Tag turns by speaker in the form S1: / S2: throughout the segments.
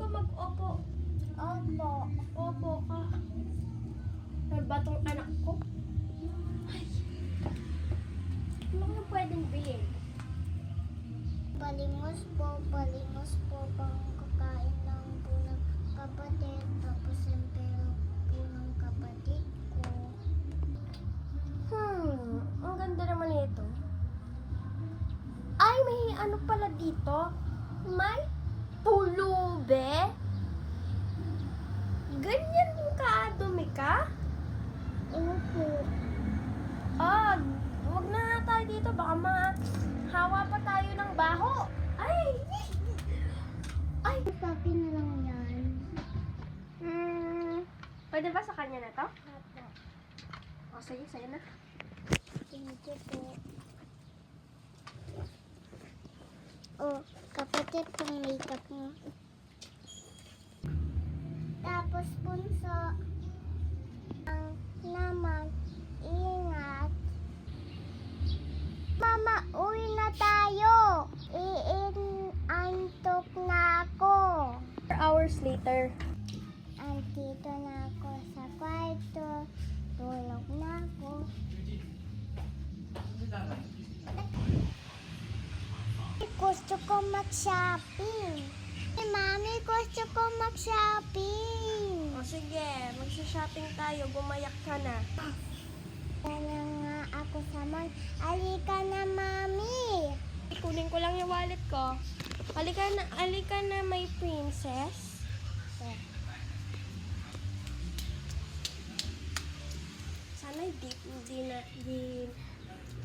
S1: ka mag-opo.
S2: Opo.
S1: Opo ka. May batong anak ko. Ay. Ano ka pwedeng bilhin?
S2: Palimos po pang kakain lang po ng kapatid. Tapos empero po ng kapatid ko.
S1: Ang ganda naman ito. Ay, may ano pala dito? May pulube? Ganyan yung kaadumi ka?
S2: Opo.
S1: Ah, huwag na nga tayo dito. Baka mahawa pa tayo ng baho. Ay! Ay!
S2: Sa akin na lang yan.
S1: Pwede ba sa kanya na to?
S2: Opo.
S1: O, sige, sa'yo na.
S2: Thank you po. Oh, kapatid pang makeup mo. Tapos punso, ang naman, ingat. Mama, uwi na tayo. Iinantok na ako.
S1: 4 hours later.
S2: Andito na ako sa kwarto. Tulog na ako. Gusto ko mag-shopping. Mami, gusto ko mag-shopping.
S1: O, sige. Magsha-shopping tayo. Gumayak ka na.
S2: Kaya nga ako sa mall. Alika na, Mami.
S1: Kunin ko lang yung wallet ko. Halika na, my princess. Sana di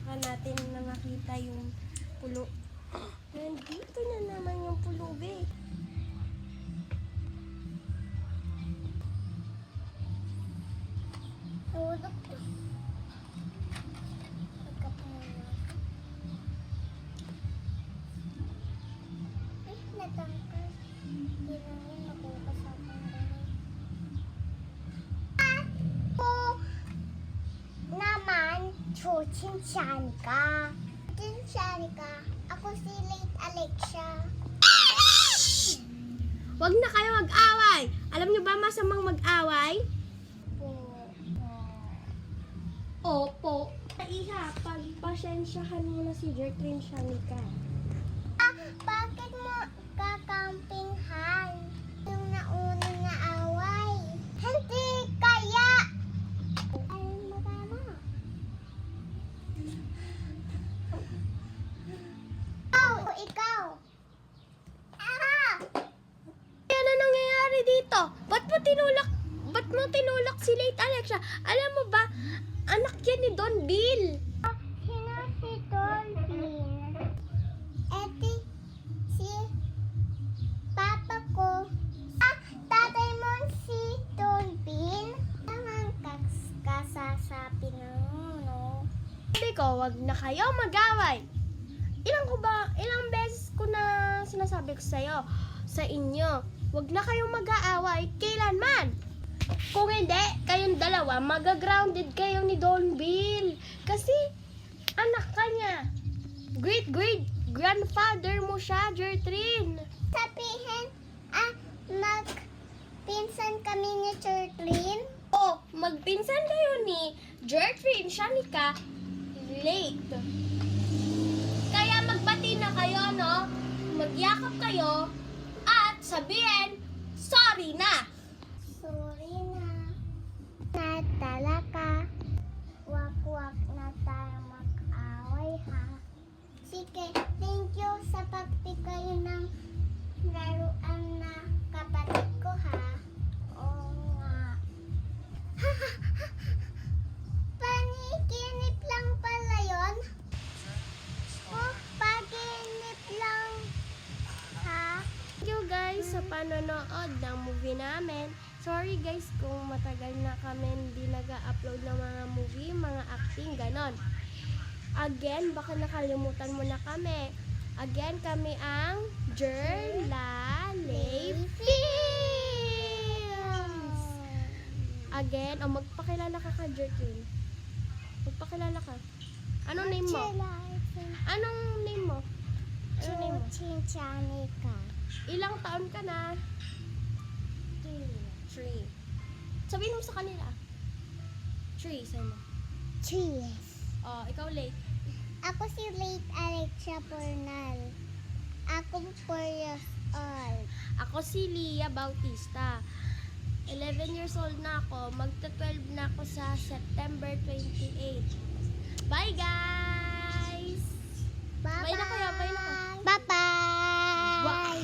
S1: pa natin na makita yung pulo. Nandito na naman yung pulubi.
S2: Tulog na. Magkapunod. Ay, natangkad. Hindi lang yun makukasapan ganun. Ako naman, Chuchinchan ka. Chuchinchan ka. Ako si Late Alexia.
S1: Wag na kayo mag-away. Alam niyo ba masamang mag-away? Opo. Iha, pagpasensyahan mo na si Jertrin Shanika.
S2: Bakit mo kakampinghan yung nauna na away? Hindi kaya! Ay, magana. Ikaw!
S1: Ano nangyayari dito? Ba't mo tinulak si Late Alexia? Alam mo ba, anak yan ni Don Bill.
S2: Sino si Dolphin? Eti, si papa ko. Tatay mo si Dolphin? Naman kasasabi ng no.
S1: Sabi ko, wag na kayo mag-away. Ilang beses ko na sinasabi ko sa inyo, wag na kayong mag-aaway kailanman. Kung hindi, kayong dalawa, magagrounded kayo ni Don Bill. Kasi, anak ka niya. Great-grandfather mo siya, Jertrin.
S2: Sabihin, magpinsan kami ni Churtlin.
S1: O, magpinsan kayo ni Jertrin, Shanika, Late. Kaya magbati na kayo, no? Magyakap kayo at sabihin, sorry na!
S2: Sorry na. Natalaka. Wak-wak na tayo mag-away, ha? Sige, thank you sa pagbigay ng laruan na kapatid ko, ha? Oo nga. Paniginip lang pala yun? Oh, paginip lang, ha?
S1: Thank you guys sa panonood ng movie namin. Sorry guys kung matagal na kami hindi nag-upload ng mga movie, mga acting, ganon. Again, baka nakalimutan mo na kami. Again, kami ang Jerlalay Films! Again, magpakilala ka Jertin. Magpakilala ka. Anong name mo? Anong name mo? Anong name mo?
S2: Chuchinchanika.
S1: Ilang taon ka na? 3. Sabihin mo sa kanila. 3, sabi mo.
S2: Cheese.
S1: Oh, ikaw late.
S2: Ako si Late Alexia Pornal. Ako 4 years old.
S1: Ako si Lia Bautista. 11 years old na ako. Magta-12 na ako sa September 28. Bye, guys!
S2: Bye-bye.
S1: Bye na kayo, bye na kayo.
S2: Bye-bye.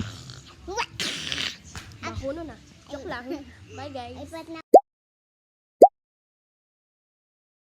S1: Bakuno na. Joke lang. Bye, guys.
S2: Ipat na